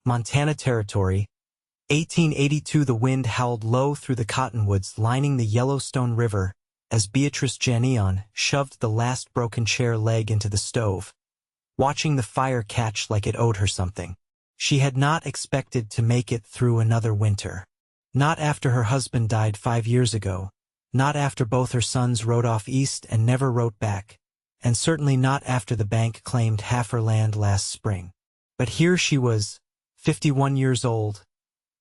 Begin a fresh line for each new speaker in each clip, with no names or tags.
Montana Territory, 1882. The wind howled low through the cottonwoods lining the Yellowstone River as Beatrice Janion shoved the last broken chair leg into the stove, watching the fire catch like it owed her something. She had not expected to make it through another winter. Not after her husband died 5 years ago, not after both her sons rode off east and never wrote back, and certainly not after the bank claimed half her land last spring. But here she was, 51 years old,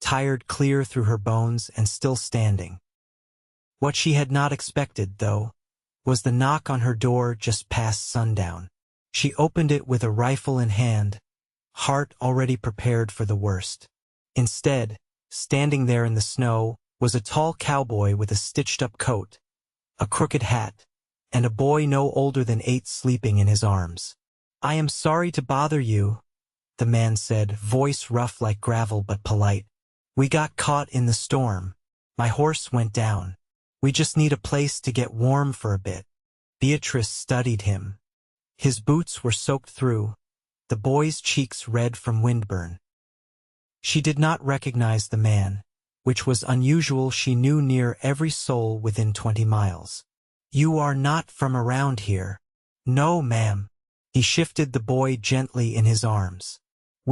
tired clear through her bones and still standing. What she had not expected, though, was the knock on her door just past sundown. She opened it with a rifle in hand, heart already prepared for the worst. Instead, standing there in the snow, was a tall cowboy with a stitched-up coat, a crooked hat, and a boy no older than 8 sleeping in his arms. "I am sorry to bother you," the man said, voice rough like gravel but polite. "We got caught in the storm. My horse went down. We just need a place to get warm for a bit." Beatrice studied him. His boots were soaked through, the boy's cheeks red from windburn. She did not recognize the man, which was unusual. She knew near every soul within 20 miles. "You are not from around here." "No, ma'am." He shifted the boy gently in his arms.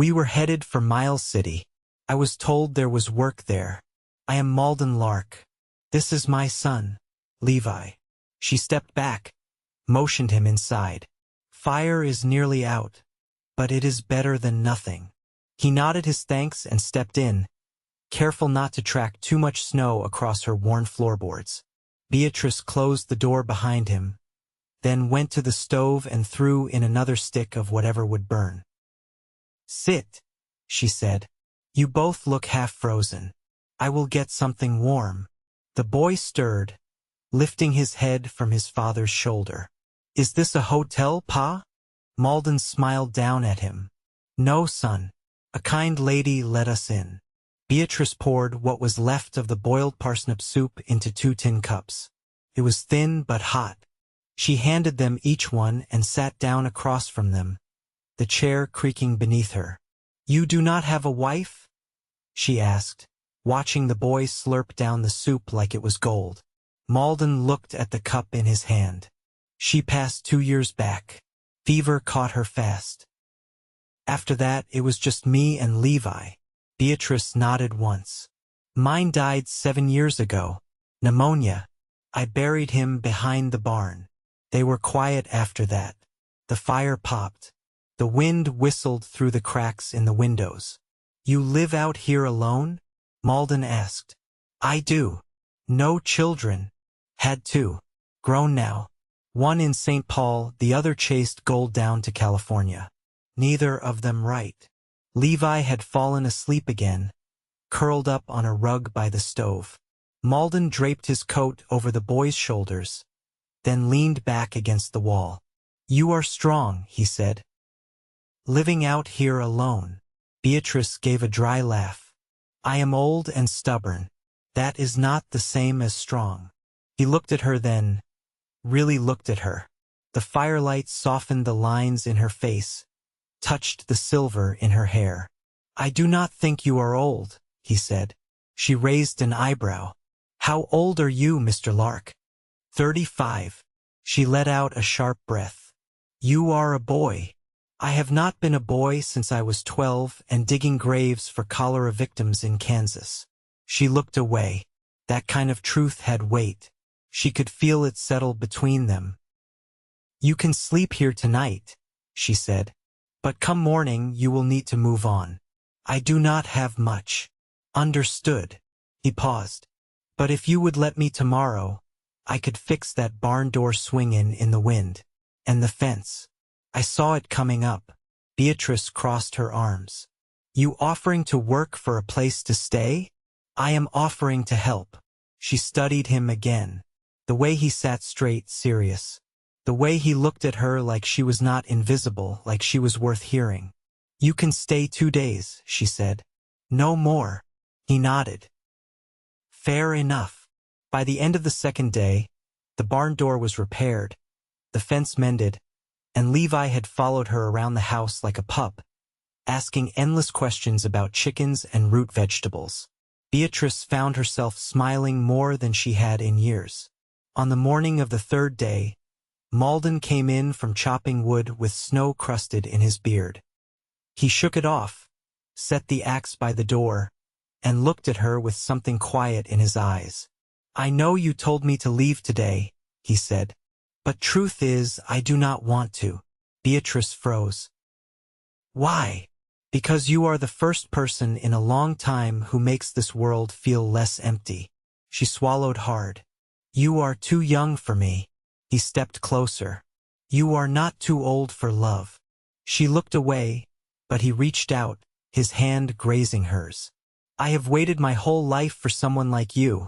"We were headed for Miles City. I was told there was work there. I am Malden Lark. This is my son, Levi." She stepped back, motioned him inside. "Fire is nearly out, but it is better than nothing." He nodded his thanks and stepped in, careful not to track too much snow across her worn floorboards. Beatrice closed the door behind him, then went to the stove and threw in another stick of whatever would burn. "Sit," she said. "You both look half frozen. I will get something warm." The boy stirred, lifting his head from his father's shoulder. "Is this a hotel, Pa?" Malden smiled down at him. "No, son. A kind lady let us in." Beatrice poured what was left of the boiled parsnip soup into 2 tin cups. It was thin but hot. She handed them each one and sat down across from them, the chair creaking beneath her. "You do not have a wife?" she asked, watching the boy slurp down the soup like it was gold. Malden looked at the cup in his hand. "She passed 2 years back. Fever caught her fast. After that, it was just me and Levi." Beatrice nodded once. "Mine died 7 years ago. Pneumonia. I buried him behind the barn." They were quiet after that. The fire popped. The wind whistled through the cracks in the windows. "You live out here alone?" Malden asked. "I do. No children. Had 2. Grown now. One in St. Paul, the other chased gold down to California. Neither of them right." Levi had fallen asleep again, curled up on a rug by the stove. Malden draped his coat over the boy's shoulders, then leaned back against the wall. "You are strong," he said. "Living out here alone." Beatrice gave a dry laugh. "I am old and stubborn. That is not the same as strong." He looked at her then, really looked at her. The firelight softened the lines in her face, touched the silver in her hair. "I do not think you are old," he said. She raised an eyebrow. "How old are you, Mr. Lark?" 35. She let out a sharp breath. "You are a boy." "I have not been a boy since I was 12 and digging graves for cholera victims in Kansas." She looked away. That kind of truth had weight. She could feel it settle between them. "You can sleep here tonight," she said. "But come morning you will need to move on. I do not have much." "Understood." He paused. "But if you would let me tomorrow, I could fix that barn door swinging in the wind. And the fence. I saw it coming up." Beatrice crossed her arms. "You offering to work for a place to stay?" "I am offering to help." She studied him again. The way he sat straight, serious. The way he looked at her like she was not invisible, like she was worth hearing. "You can stay 2 days," she said. "No more." He nodded. "Fair enough." By the end of the 2nd day, the barn door was repaired, the fence mended, and Levi had followed her around the house like a pup, asking endless questions about chickens and root vegetables. Beatrice found herself smiling more than she had in years. On the morning of the third day, Malden came in from chopping wood with snow crusted in his beard. He shook it off, set the axe by the door, and looked at her with something quiet in his eyes. "I know you told me to leave today," he said. "But truth is, I do not want to." Beatrice froze. "Why?" "Because you are the first person in a long time who makes this world feel less empty." She swallowed hard. "You are too young for me." He stepped closer. "You are not too old for love." She looked away, but he reached out, his hand grazing hers. "I have waited my whole life for someone like you,"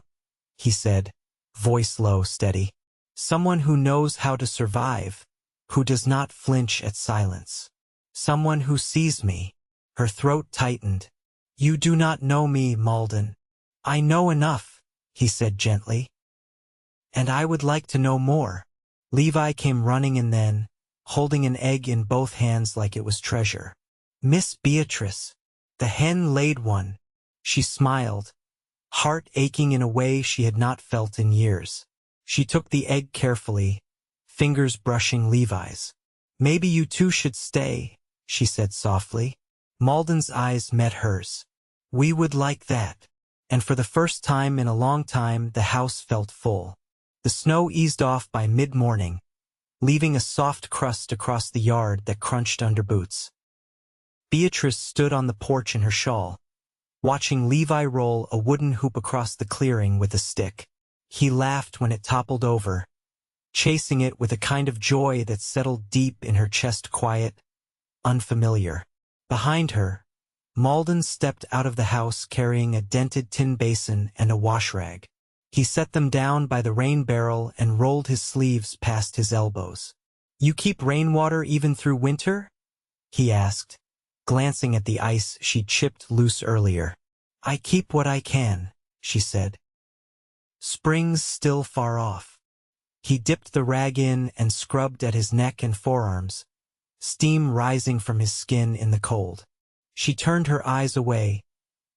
he said, voice low, steady. "Someone who knows how to survive, who does not flinch at silence. Someone who sees me." Her throat tightened. "You do not know me, Malden." "I know enough," he said gently. "And I would like to know more." Levi came running in then, holding an egg in both hands like it was treasure. "Miss Beatrice." The hen laid one. She smiled, heart aching in a way she had not felt in years. She took the egg carefully, fingers brushing Levi's. "Maybe you two should stay," she said softly. Malden's eyes met hers. "We would like that." And for the first time in a long time, the house felt full. The snow eased off by mid-morning, leaving a soft crust across the yard that crunched under boots. Beatrice stood on the porch in her shawl, watching Levi roll a wooden hoop across the clearing with a stick. He laughed when it toppled over, chasing it with a kind of joy that settled deep in her chest, quiet, unfamiliar. Behind her, Malden stepped out of the house carrying a dented tin basin and a wash rag. He set them down by the rain barrel and rolled his sleeves past his elbows. "You keep rainwater even through winter?" he asked, glancing at the ice she'd chipped loose earlier. "I keep what I can," she said. "Spring's still far off." He dipped the rag in and scrubbed at his neck and forearms, steam rising from his skin in the cold. She turned her eyes away,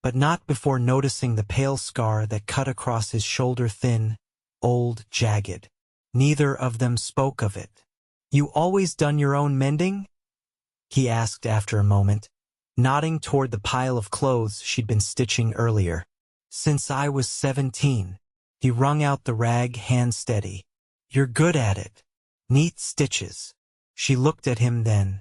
but not before noticing the pale scar that cut across his shoulder, thin, old, jagged. Neither of them spoke of it. "You always done your own mending?" he asked after a moment, nodding toward the pile of clothes she'd been stitching earlier. "Since I was 17. He wrung out the rag, hand steady. "You're good at it. Neat stitches." She looked at him then.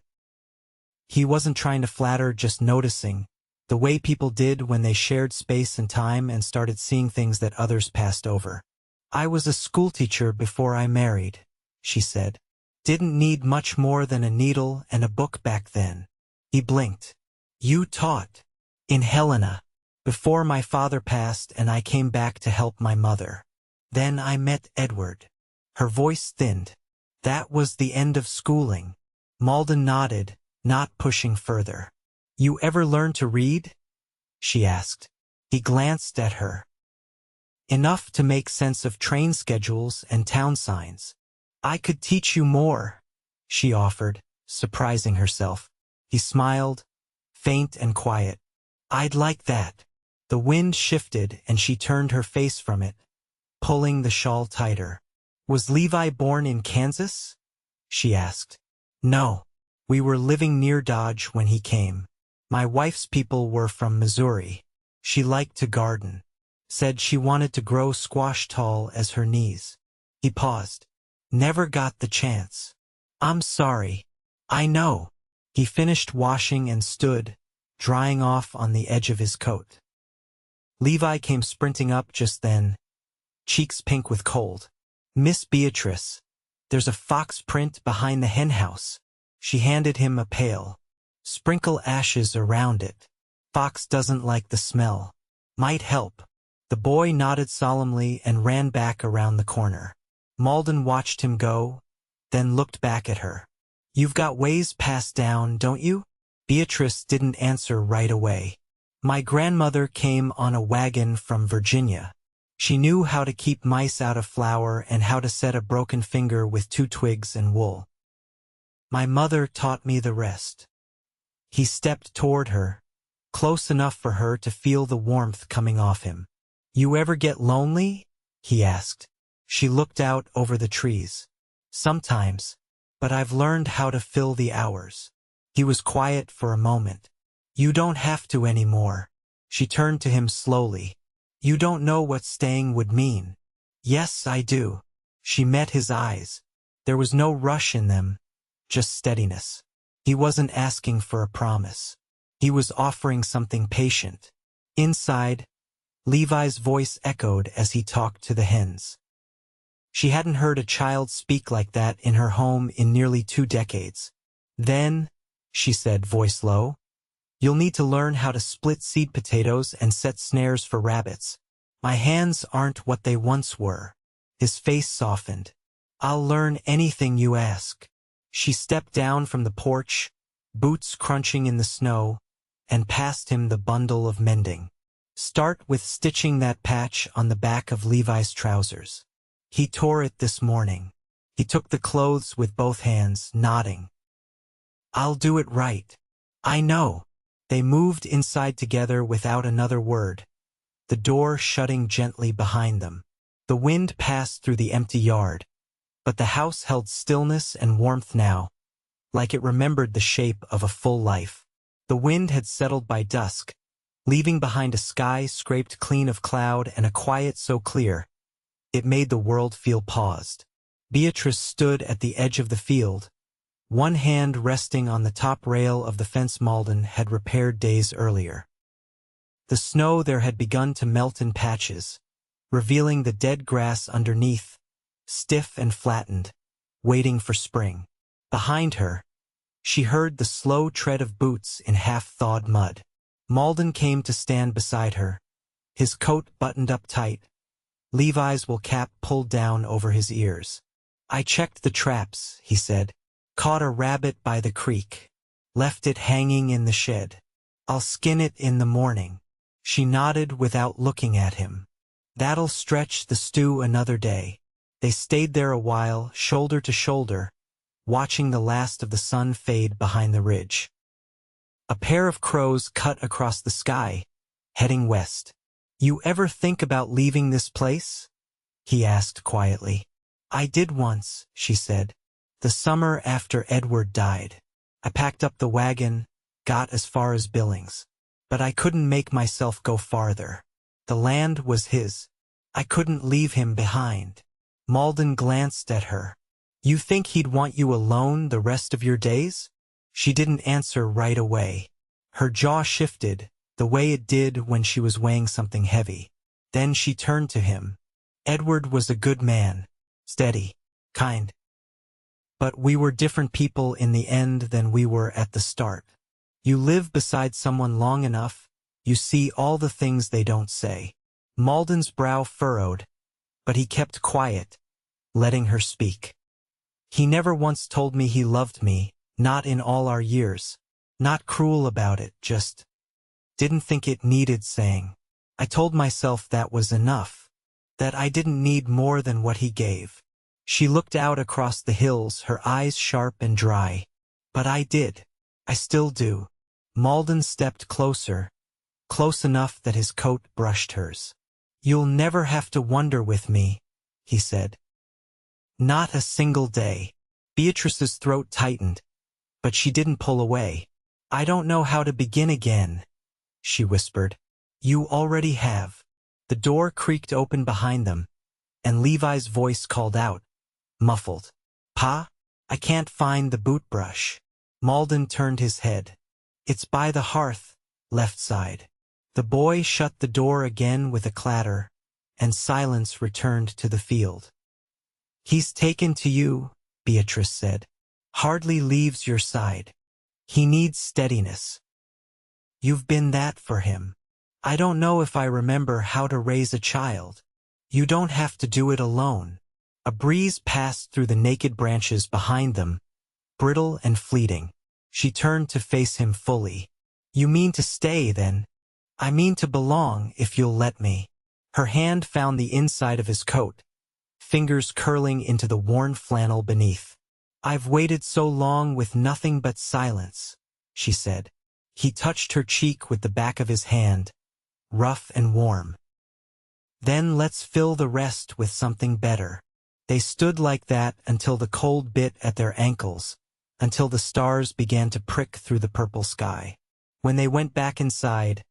He wasn't trying to flatter, just noticing, the way people did when they shared space and time and started seeing things that others passed over. "I was a schoolteacher before I married," she said. "Didn't need much more than a needle and a book back then." He blinked. "You taught?" "In Helena, before my father passed and I came back to help my mother. Then I met Edward." Her voice thinned. "That was the end of schooling." Malden nodded, not pushing further. "You ever learn to read?" she asked. He glanced at her. "Enough to make sense of train schedules and town signs." "I could teach you more," she offered, surprising herself. He smiled, faint and quiet. "I'd like that." The wind shifted and she turned her face from it, pulling the shawl tighter. "Was Levi born in Kansas?" she asked. "No. We were living near Dodge when he came. My wife's people were from Missouri. She liked to garden. Said she wanted to grow squash tall as her knees." He paused. "Never got the chance." "I'm sorry." "I know." He finished washing and stood, drying off on the edge of his coat. Levi came sprinting up just then, cheeks pink with cold. "Miss Beatrice, there's a fox print behind the henhouse." She handed him a pail. "Sprinkle ashes around it. Fox doesn't like the smell. Might help." The boy nodded solemnly and ran back around the corner. Malden watched him go, then looked back at her. "You've got ways passed down, don't you?" Beatrice didn't answer right away. "My grandmother came on a wagon from Virginia. She knew how to keep mice out of flour and how to set a broken finger with 2 twigs and wool. My mother taught me the rest." He stepped toward her, close enough for her to feel the warmth coming off him. "You ever get lonely?" he asked. She looked out over the trees. "Sometimes, but I've learned how to fill the hours." He was quiet for a moment. "You don't have to anymore." She turned to him slowly. "You don't know what staying would mean." "Yes, I do." She met his eyes. There was no rush in them, just steadiness. He wasn't asking for a promise. He was offering something patient. Inside, Levi's voice echoed as he talked to the hens. She hadn't heard a child speak like that in her home in nearly 2 decades. "Then," she said, voice low, "you'll need to learn how to split seed potatoes and set snares for rabbits. My hands aren't what they once were." His face softened. "I'll learn anything you ask." She stepped down from the porch, boots crunching in the snow, and passed him the bundle of mending. "Start with stitching that patch on the back of Levi's trousers. He tore it this morning." He took the clothes with both hands, nodding. "I'll do it right." "I know." They moved inside together without another word, the door shutting gently behind them. The wind passed through the empty yard, but the house held stillness and warmth now, like it remembered the shape of a full life. The wind had settled by dusk, leaving behind a sky scraped clean of cloud and a quiet so clear, it made the world feel paused. Beatrice stood at the edge of the field, one hand resting on the top rail of the fence Malden had repaired days earlier. The snow there had begun to melt in patches, revealing the dead grass underneath, stiff and flattened, waiting for spring. Behind her, she heard the slow tread of boots in half-thawed mud. Malden came to stand beside her, his coat buttoned up tight, Levi's wool cap pulled down over his ears. "I checked the traps," he said. "Caught a rabbit by the creek. Left it hanging in the shed. I'll skin it in the morning." She nodded without looking at him. "That'll stretch the stew another day." They stayed there a while, shoulder to shoulder, watching the last of the sun fade behind the ridge. A pair of crows cut across the sky, heading west. "You ever think about leaving this place?" he asked quietly. "I did once," she said. "The summer after Edward died. I packed up the wagon, got as far as Billings. But I couldn't make myself go farther. The land was his. I couldn't leave him behind." Malden glanced at her. "You think he'd want you alone the rest of your days?" She didn't answer right away. Her jaw shifted, the way it did when she was weighing something heavy. Then she turned to him. "Edward was a good man, steady, kind. But we were different people in the end than we were at the start. You live beside someone long enough, you see all the things they don't say." Malden's brow furrowed, but he kept quiet, letting her speak. "He never once told me he loved me, not in all our years. Not cruel about it, just didn't think it needed saying. I told myself that was enough, that I didn't need more than what he gave." She looked out across the hills, her eyes sharp and dry. "But I did. I still do." Malden stepped closer, close enough that his coat brushed hers. "You'll never have to wonder with me," he said. "Not a single day." Beatrice's throat tightened, but she didn't pull away. "I don't know how to begin again," she whispered. "You already have." The door creaked open behind them, and Levi's voice called out, muffled. "Pa, I can't find the boot brush." Malden turned his head. "It's by the hearth, left side." The boy shut the door again with a clatter, and silence returned to the field. "He's taken to you," Beatrice said. "Hardly leaves your side. He needs steadiness. You've been that for him. I don't know if I remember how to raise a child. You don't have to do it alone." A breeze passed through the naked branches behind them, brittle and fleeting. She turned to face him fully. "You mean to stay, then?" "I mean to belong, if you'll let me." Her hand found the inside of his coat, fingers curling into the worn flannel beneath. "I've waited so long with nothing but silence," she said. He touched her cheek with the back of his hand, rough and warm. Then let's fill the rest with something better. They stood like that until the cold bit at their ankles, until the stars began to prick through the purple sky. When they went back inside,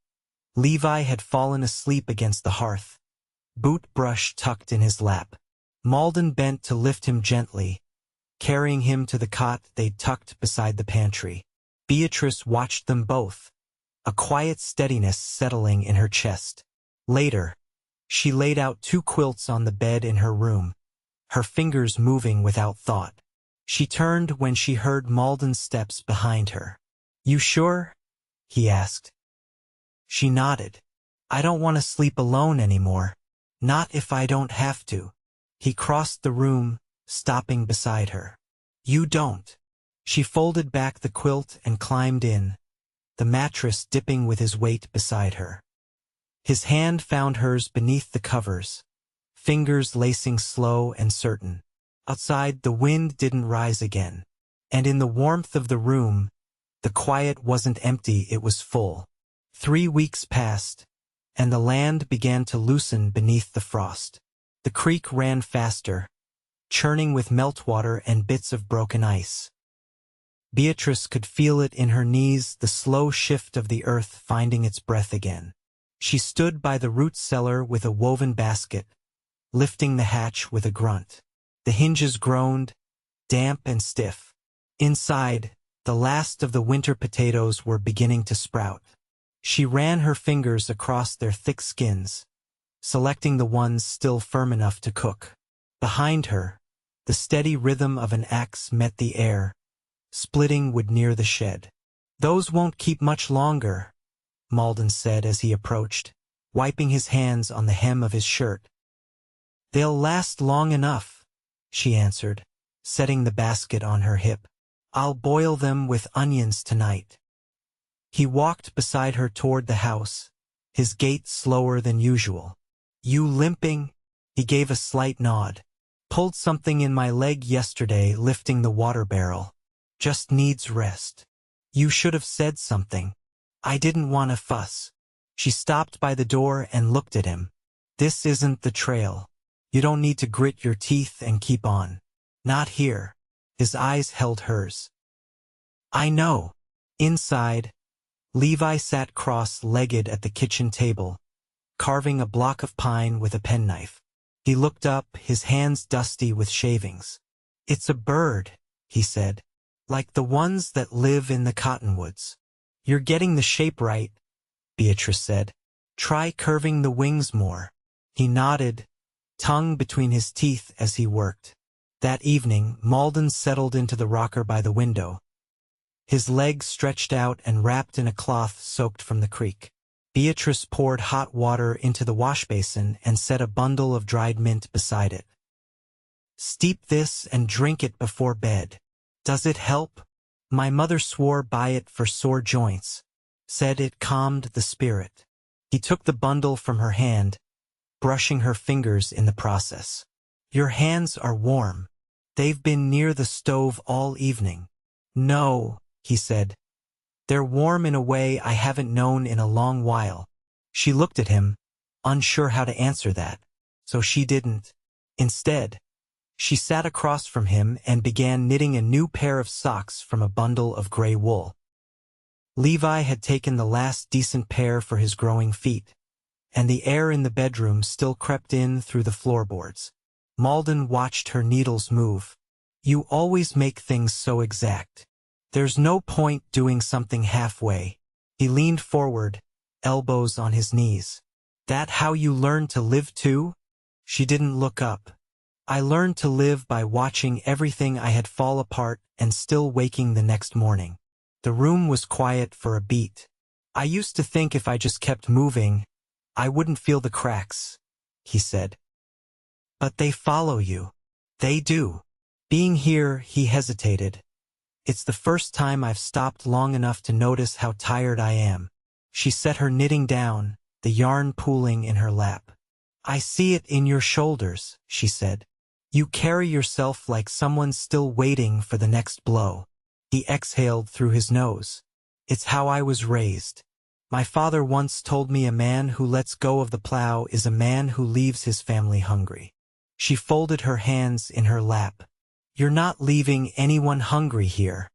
Levi had fallen asleep against the hearth, boot brush tucked in his lap. Malden bent to lift him gently, carrying him to the cot they'd tucked beside the pantry. Beatrice watched them both, a quiet steadiness settling in her chest. Later, she laid out 2 quilts on the bed in her room, her fingers moving without thought. She turned when she heard Malden's steps behind her. "You sure?" he asked. She nodded. "I don't want to sleep alone anymore. Not if I don't have to." He crossed the room, stopping beside her. "You don't." She folded back the quilt and climbed in, the mattress dipping with his weight beside her. His hand found hers beneath the covers, fingers lacing slow and certain. Outside, the wind didn't rise again, and in the warmth of the room, the quiet wasn't empty, it was full. 3 weeks passed, and the land began to loosen beneath the frost. The creek ran faster, churning with meltwater and bits of broken ice. Beatrice could feel it in her knees, the slow shift of the earth finding its breath again. She stood by the root cellar with a woven basket, lifting the hatch with a grunt. The hinges groaned, damp and stiff. Inside, the last of the winter potatoes were beginning to sprout. She ran her fingers across their thick skins, selecting the ones still firm enough to cook. Behind her, the steady rhythm of an axe met the air, splitting wood near the shed. "Those won't keep much longer," Malden said as he approached, wiping his hands on the hem of his shirt. "They'll last long enough," she answered, setting the basket on her hip. "I'll boil them with onions tonight." He walked beside her toward the house, his gait slower than usual. "You limping?" He gave a slight nod. "Pulled something in my leg yesterday lifting the water barrel. Just needs rest." "You should have said something. I didn't want to fuss." She stopped by the door and looked at him. "This isn't the trail. You don't need to grit your teeth and keep on. Not here." His eyes held hers. "I know." Inside, Levi sat cross-legged at the kitchen table, carving a block of pine with a penknife. He looked up, his hands dusty with shavings. "It's a bird," he said, "like the ones that live in the cottonwoods." "You're getting the shape right," Beatrice said. "Try curving the wings more." He nodded, tongue between his teeth as he worked. That evening, Malden settled into the rocker by the window, his legs stretched out and wrapped in a cloth soaked from the creek. Beatrice poured hot water into the washbasin and set a bundle of dried mint beside it. "Steep this and drink it before bed. Does it help? My mother swore by it for sore joints. Said it calmed the spirit." He took the bundle from her hand, brushing her fingers in the process. "Your hands are warm. They've been near the stove all evening." "No," he said. "They're warm in a way I haven't known in a long while." She looked at him, unsure how to answer that, so she didn't. Instead, she sat across from him and began knitting a new pair of socks from a bundle of gray wool. Levi had taken the last decent pair for his growing feet, and the air in the bedroom still crept in through the floorboards. Malden watched her needles move. "You always make things so exact. There's no point doing something halfway." He leaned forward, elbows on his knees. "That how you learned to live too?" She didn't look up. "I learned to live by watching everything I had fall apart and still waking the next morning." The room was quiet for a beat. "I used to think if I just kept moving, I wouldn't feel the cracks," he said. "But they follow you." "They do." Being here, he hesitated. "It's the first time I've stopped long enough to notice how tired I am." She set her knitting down, the yarn pooling in her lap. "I see it in your shoulders," she said. "You carry yourself like someone still waiting for the next blow." He exhaled through his nose. It's how I was raised. My father once told me a man who lets go of the plow is a man who leaves his family hungry. She folded her hands in her lap. You're not leaving anyone hungry here.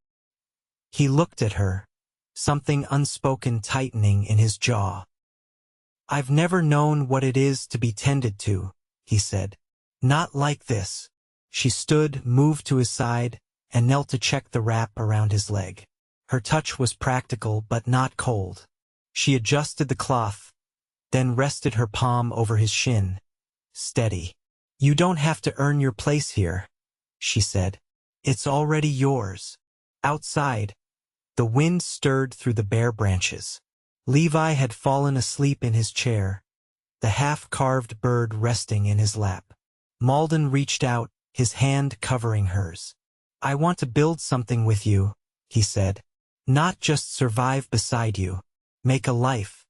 He looked at her, something unspoken tightening in his jaw. I've never known what it is to be tended to, he said. Not like this. She stood, moved to his side, and knelt to check the wrap around his leg. Her touch was practical but not cold. She adjusted the cloth, then rested her palm over his shin. Steady. You don't have to earn your place here, she said. It's already yours. Outside, the wind stirred through the bare branches. Levi had fallen asleep in his chair, the half-carved bird resting in his lap. Malden reached out, his hand covering hers. I want to build something with you, he said. Not just survive beside you. Make a life.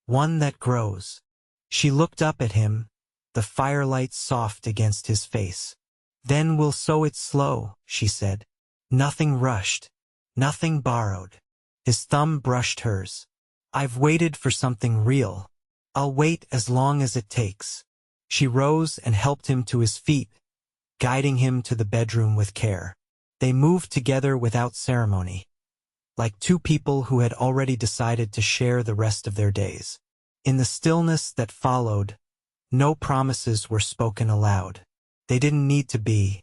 One that grows. She looked up at him, the firelight soft against his face. Then we'll sow it slow, she said. Nothing rushed. Nothing borrowed. His thumb brushed hers. I've waited for something real. I'll wait as long as it takes. She rose and helped him to his feet, guiding him to the bedroom with care. They moved together without ceremony, like two people who had already decided to share the rest of their days. In the stillness that followed, no promises were spoken aloud. They didn't need to be.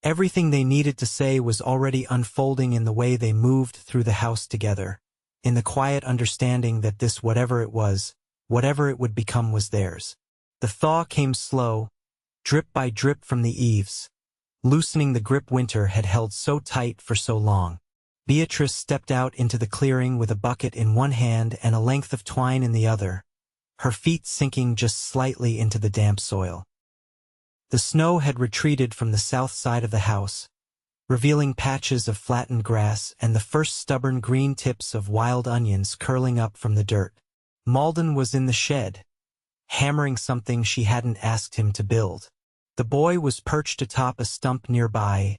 Everything they needed to say was already unfolding in the way they moved through the house together, in the quiet understanding that this whatever it was, whatever it would become was theirs. The thaw came slow, drip by drip from the eaves, loosening the grip winter had held so tight for so long. Beatrice stepped out into the clearing with a bucket in one hand and a length of twine in the other, her feet sinking just slightly into the damp soil. The snow had retreated from the south side of the house, revealing patches of flattened grass and the first stubborn green tips of wild onions curling up from the dirt. Malden was in the shed, hammering something she hadn't asked him to build. The boy was perched atop a stump nearby,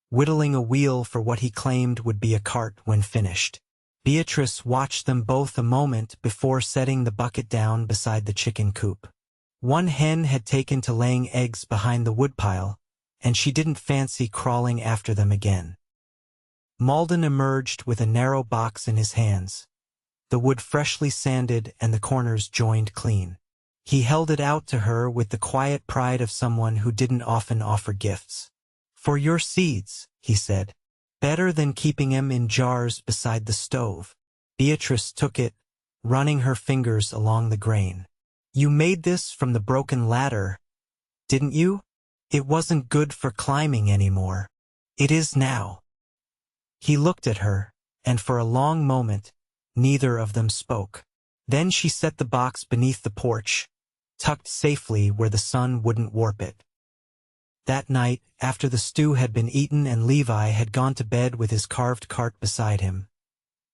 whittling a wheel for what he claimed would be a cart when finished. Beatrice watched them both a moment before setting the bucket down beside the chicken coop. One hen had taken to laying eggs behind the woodpile, and she didn't fancy crawling after them again. Malden emerged with a narrow box in his hands, the wood freshly sanded and the corners joined clean. He held it out to her with the quiet pride of someone who didn't often offer gifts. For your seeds, he said. Better than keeping them in jars beside the stove. Beatrice took it, running her fingers along the grain. You made this from the broken ladder, didn't you? It wasn't good for climbing anymore. It is now. He looked at her, and for a long moment, neither of them spoke. Then she set the box beneath the porch, tucked safely where the sun wouldn't warp it. That night, after the stew had been eaten and Levi had gone to bed with his carved cart beside him,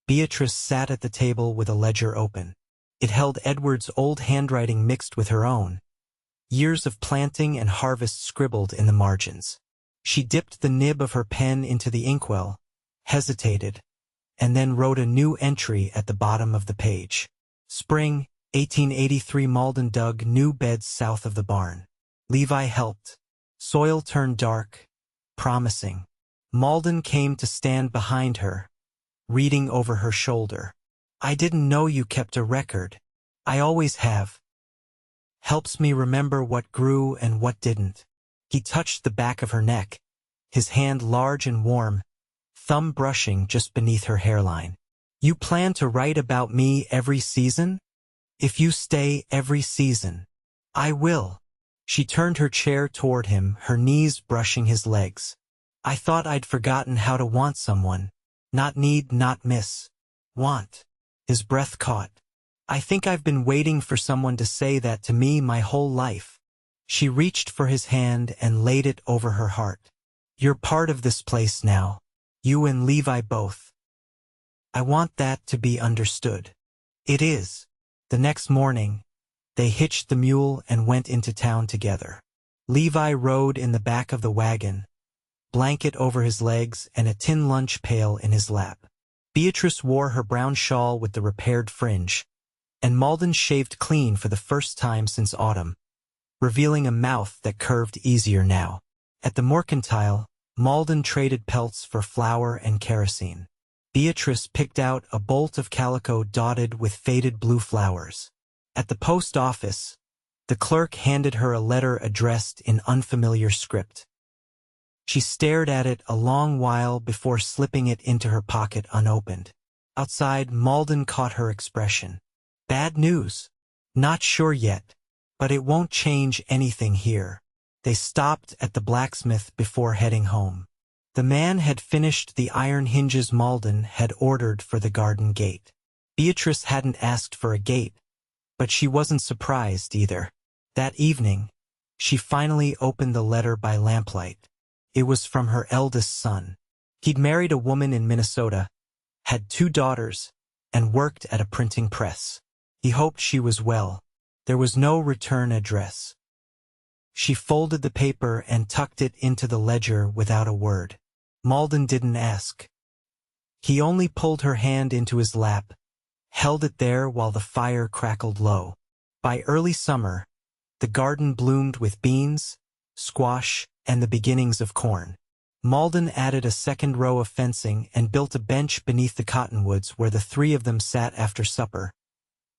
Beatrice sat at the table with a ledger open. It held Edward's old handwriting mixed with her own, years of planting and harvest scribbled in the margins. She dipped the nib of her pen into the inkwell, hesitated, and then wrote a new entry at the bottom of the page. Spring, 1883. Malden dug new beds south of the barn. Levi helped. Soil turned dark, promising. Malden came to stand behind her, reading over her shoulder. I didn't know you kept a record. I always have. Helps me remember what grew and what didn't. He touched the back of her neck, his hand large and warm, thumb brushing just beneath her hairline. You plan to write about me every season? If you stay every season. I will. She turned her chair toward him, her knees brushing his legs. I thought I'd forgotten how to want someone. Not need, not miss. Want. His breath caught. I think I've been waiting for someone to say that to me my whole life. She reached for his hand and laid it over her heart. You're part of this place now. You and Levi both. I want that to be understood. It is. The next morning, they hitched the mule and went into town together. Levi rode in the back of the wagon, blanket over his legs and a tin lunch pail in his lap. Beatrice wore her brown shawl with the repaired fringe, and Malden shaved clean for the first time since autumn, revealing a mouth that curved easier now. At the mercantile, Malden traded pelts for flour and kerosene. Beatrice picked out a bolt of calico dotted with faded blue flowers. At the post office, the clerk handed her a letter addressed in unfamiliar script. She stared at it a long while before slipping it into her pocket unopened. Outside, Malden caught her expression. Bad news. Not sure yet, but it won't change anything here. They stopped at the blacksmith before heading home. The man had finished the iron hinges Malden had ordered for the garden gate. Beatrice hadn't asked for a gate, but she wasn't surprised either. That evening, she finally opened the letter by lamplight. It was from her eldest son. He'd married a woman in Minnesota, had 2 daughters, and worked at a printing press. He hoped she was well. There was no return address. She folded the paper and tucked it into the ledger without a word. Malden didn't ask. He only pulled her hand into his lap, held it there while the fire crackled low. By early summer, the garden bloomed with beans, squash, and the beginnings of corn. Malden added a second row of fencing and built a bench beneath the cottonwoods where the 3 of them sat after supper,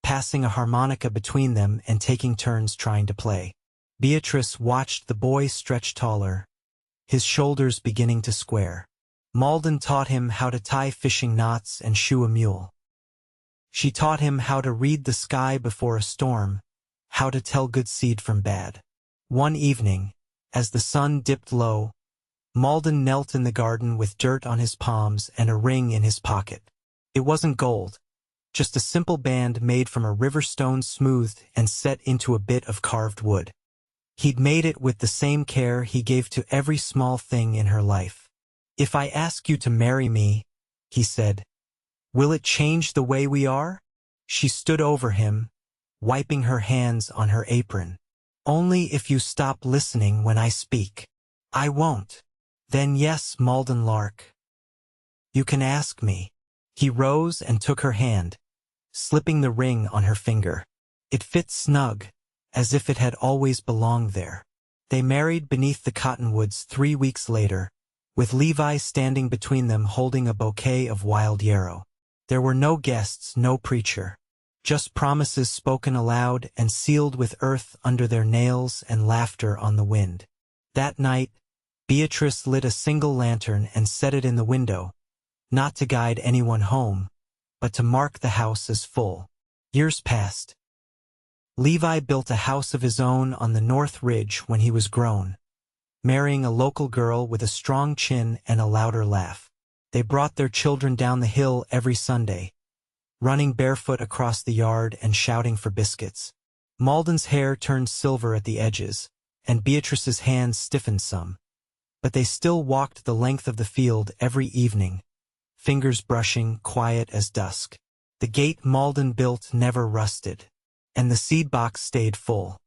passing a harmonica between them and taking turns trying to play. Beatrice watched the boy stretch taller, his shoulders beginning to square. Malden taught him how to tie fishing knots and shoe a mule. She taught him how to read the sky before a storm, how to tell good seed from bad. One evening, as the sun dipped low, Malden knelt in the garden with dirt on his palms and a ring in his pocket. It wasn't gold, just a simple band made from a river stone smoothed and set into a bit of carved wood. He'd made it with the same care he gave to every small thing in her life. "If I ask you to marry me," he said, "will it change the way we are?" She stood over him, wiping her hands on her apron. "Only if you stop listening when I speak." "I won't." "Then yes, Malden Lark. You can ask me." He rose and took her hand, slipping the ring on her finger. It fit snug, as if it had always belonged there. They married beneath the cottonwoods 3 weeks later, with Levi standing between them holding a bouquet of wild yarrow. There were no guests, no preacher. Just promises spoken aloud and sealed with earth under their nails and laughter on the wind. That night, Beatrice lit a single lantern and set it in the window, not to guide anyone home, but to mark the house as full. Years passed. Levi built a house of his own on the North Ridge when he was grown, marrying a local girl with a strong chin and a louder laugh. They brought their children down the hill every Sunday, running barefoot across the yard and shouting for biscuits. Malden's hair turned silver at the edges, and Beatrice's hands stiffened some, but they still walked the length of the field every evening, fingers brushing, quiet as dusk. The gate Malden built never rusted, and the seed box stayed full.